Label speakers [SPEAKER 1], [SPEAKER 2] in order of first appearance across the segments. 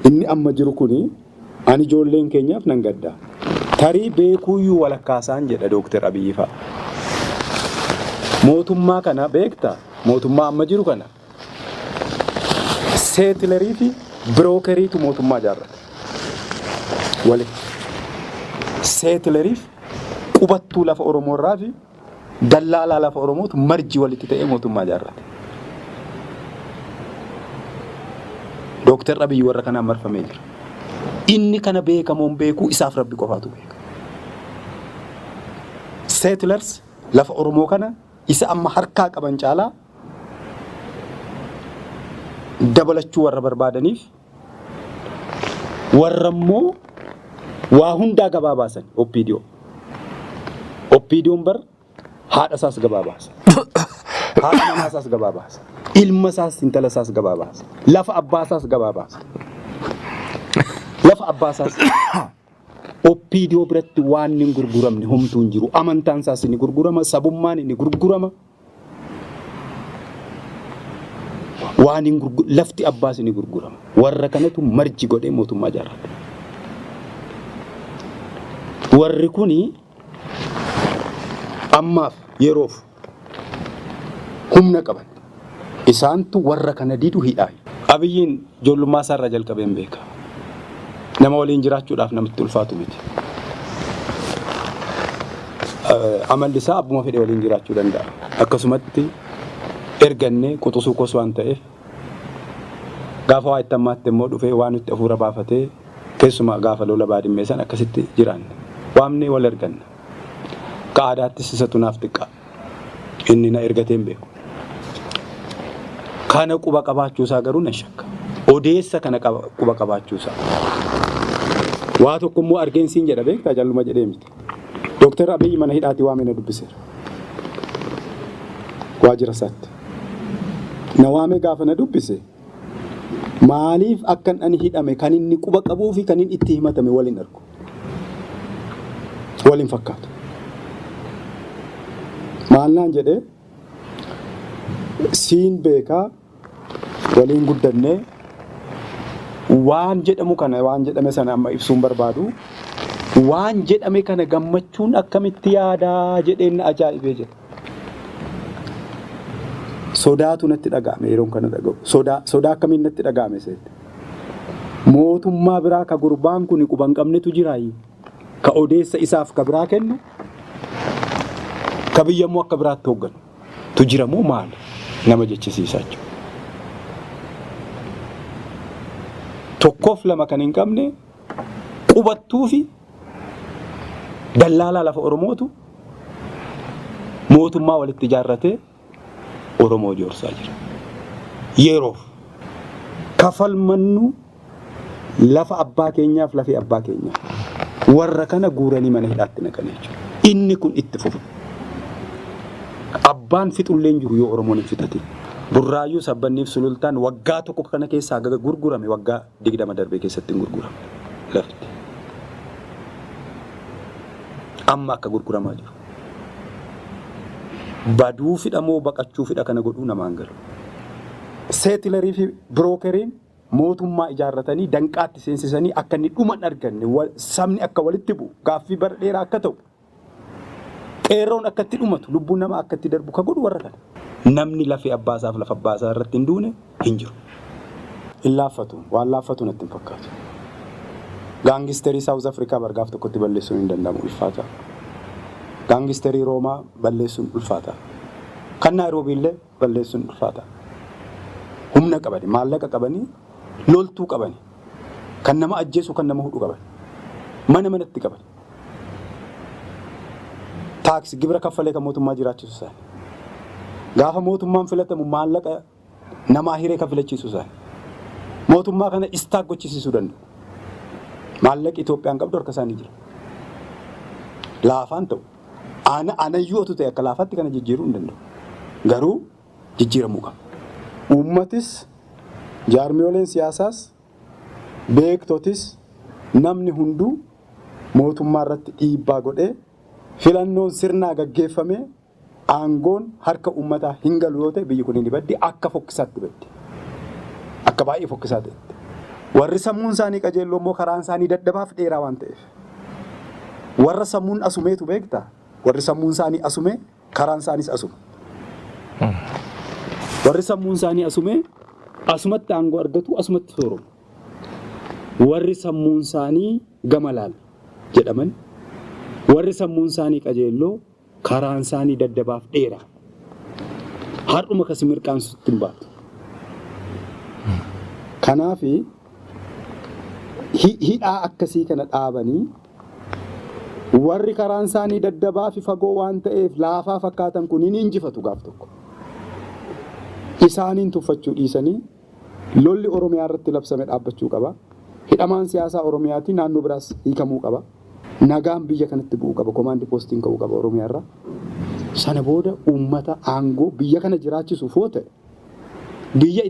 [SPEAKER 1] Inni amma jiru kuni ani ijoolleen keenyaaf nan gadda. Tarii beekuuyyuu walakkaasaan jedha Dooktar Abiyyi fa'a. Mootummaa kana beektaa? Mootummaa amma jiru kana seetilerii fi birookeriitu mootummaa ijaarrata. Seetilerii fi qubattuu lafa Oromoo irraa fi dallaalaa lafa Oromootu marji walitti ta'ee mootummaa ijaarrata. Dooktar Abiyyi warra kanaan marfamee jira. Inni kana beekamoon beekuu isaaf Rabbi qofaatu beeka. Seetilers lafa Oromoo kana isa amma harkaa qaban caalaa dabalachuu warra barbaadaniif warra immoo waa hundaa gabaa baasan Oppiidiyoon bar haadha isaas gabaa baasa. Haadha manaa isaas gabaa baasa. Ilma isaas intala isaas gabaa baasa. Lafa abbaa isaas gabaa baasa. Lafa abbaa isaas Oppiidiyoo biratti waan hin gurguramne homtuu hin jiru. Amantaan isaas ni gurgurama, sabummaan ni gurgurama. Waan hin lafti abbaas ni gurgurama. Warra kanatu marji godhee mootummaa ijaarrata. Warri kuni ammaaf yeroof humna qaban. Isaantu warra kana didu hidhaa. Abiyyiin ijoollummaa isaarraa jalqabeen beeka. Nama waliin jiraachuudhaaf namatti ulfaatu miti. Amalli isaa abbuma fedhe waliin jiraachuu danda'a. Akkasumatti ergannee quxisuu kos waan ta'eef gaafa waa itti ammaatti immoo dhufee waan itti hafuura baafatee keessumaa gaafa lola baadimmee san akkasitti jiraanne. Waamnee wal erganna. Ka aadaattis isatu naaf xiqqaa. Inni na ergateen beeku. Kana quba qabaachuusaa garuu nan shakka. Odeessa kana quba qabaachuusaa. Waa tokko immoo argeensiin jedha beektaa jalluma jedhee miti. Dooktar Abiyyi mana hidhaatti waamee dubbiseera. Waajjira isaatti. Na waamee gaafa na dubbise maaliif akkan ani hidhame kan inni quba qabuu fi kan inni itti himatame waliin argu. Waliin fakkaatu. Maal naan jedhee siin beekaa waliin guddannee waan jedhamu kana waan jedhame sana amma ibsuun barbaadu waan jedhame kana gammachuun akkamitti yaadaa jedheen ajaa'ibee jira. Sodaatu natti dhaga'ame yeroon kana dhaga'u. Sodaa akkamiin natti dhaga'ame seetti. Mootummaa biraa ka gurbaan kun quba hin qabnetu jiraayi. Ka odeessa isaaf ka biraa kennu ka biyyammoo akka biraatti hoogganu. Tu jiramoo maali? Nama jechisiisaa jechuudha. Tokkoof lama kan hin qabne qubattuu fi dallaalaa lafa Oromootu mootummaa walitti ijaarratee Oromoo joorsaa jira. Yeroof kafalmannu lafa abbaa keenyaaf lafee abbaa keenyaaf warra kana guuranii mana hidhaatti naqanii jechuudha. Inni kun itti fufa. Abbaan fixulleen jiru yoo Oromoon hin fixatin. Burraayyuu Sabbanniif Sulultaan waggaa tokko kana keessaa gurgurame waggaa 20 darbee keessatti hin gurgurame lafti. Amma akka gurguramaa jiru. Baduu fidhamoo baqachuu fidha kana godhuu namaan galu. Seetilerii fi birookeriin mootummaa ijaarratanii danqaatti seensisanii akka inni dhuman arganne sabni akka walitti bu'u gaaffii bara dheeraa akka ta'u qeerroon akka itti dhumatu lubbuun nama akka itti darbu ka godhu warra kana. Namni lafee abbaasaaf lafa abbaasaa irratti hin duune hin jiru. Hin laaffatu waan laaffatu natti hin fakkaatu. Gaangisterii Saawuz Afrikaa bargaaf tokkotti balleessuun hin danda'amu ulfaata. Gaangisterii Roomaa balleessuun ulfaata. Kan Naayiroobii illee balleessuun ulfaata. Humna qabani, maallaqa qabanii, loltuu qabani. Kan nama ajjeesu kan nama hudhu qabani. Mana manatti qabani. Taaksii gibira kaffalee kan mootummaa jiraachisu isaani. Gaafa mootummaan filatamu maallaqa namaa hiree kan filachiisu isaani. Mootummaa kana istaag gochisiisuu danda'u. Maallaqi Itoophiyaan qabdu harka isaanii jira. Laafaan ta'u. Anayyootu ta'e akka laafaatti kana jijjiiruu hin danda'u. Garuu jijjiiramuu qaba. Uummatis, jaarmiyooleen siyaasaas, beektotis namni hunduu mootummaa irratti dhiibbaa godhee filannoon sirnaa gaggeeffamee aangoon harka uummataa hin galu yoo ta'e biyyi kun hin baddi akka fokkisaatti baddi. Akka baay'ee fokkisaa ta'etti. Warri sammuun isaanii qajeelloo immoo karaan isaanii daddabaaf dheeraa waan ta'eef. Warra sammuun asumeetu beektaa? Warri sammuun isaanii asume karaan isaanis asuma. Warri sammuun isaanii asume asumatti aangoo argatu asumatti sooromu. Warri sammuun isaanii gama laal jedhaman warri sammuun isaanii qajeelloo karaan isaanii daddabaaf dheeraa. Har'uma kasi mirqaansutti hin baatu. Kanaaf hidhaa akkasii kana dhaabanii warri karaan isaanii daddabaa fi fagoo waan ta'eef laafaa fakkaatan kun ni injifatu gaaf tokko. Isaaniin tuffachuu dhiisanii lolli Oromiyaa irratti labsame dhaabbachuu qaba. Hidhamaan siyaasaa Oromiyaatii naannoo biraas hiikamuu qaba. Nagaan biyya kanatti bu'uu qaba. Komaandi poostiin ka'uu qaba Oromiyaa irraa. Sana booda uummata aangoo biyya kana jiraachisuuf yoo ta'e biyya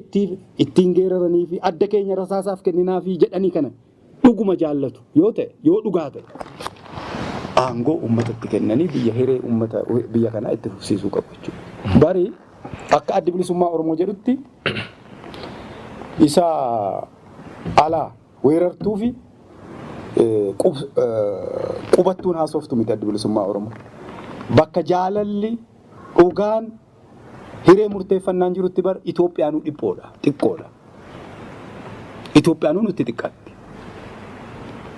[SPEAKER 1] ittiin geeraranii fi adda keenya rasaasaaf kenninaa fi jedhanii kana dhuguma jaallatu yoo ta'e yoo dhugaa ta'e aangoo uummatatti kennanii biyya hiree uummata biyya kanaa itti fufsiisuu qabu jechuudha. Bari akka addi bilisummaa Oromoo jedhutti isa alaa weerartuu fi qubattuun haasoftu miti addi bilisummaa Oromoo. Bakka jaalalli dhugaan hiree murteeffannaan jirutti bar Itoophiyaanuu dhiphoodha, xiqqoodha. Itoophiyaanuu nutti xiqqaatti.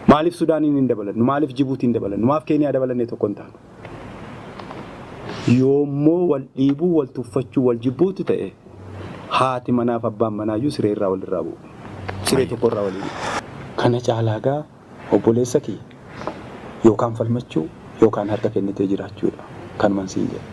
[SPEAKER 1] Maaliif Sudaaniin hin dabalannu? Maaliif Jibuutiin hin dabalannu? Maaf Keeniyaa dabalannee tokko hin taanu? Yoommoo wal dhiibuu, wal tuffachuu, wal jibbuutu ta'e haati manaaf abbaan manaayyuu siree irraa walirraa bu'u. Siree tokko irraa walii bu'u. Kana caalaagaa obboleessa kiyya yookaan falmachuu yookaan harka kennitee jiraachuudha kan mansiin jedhu.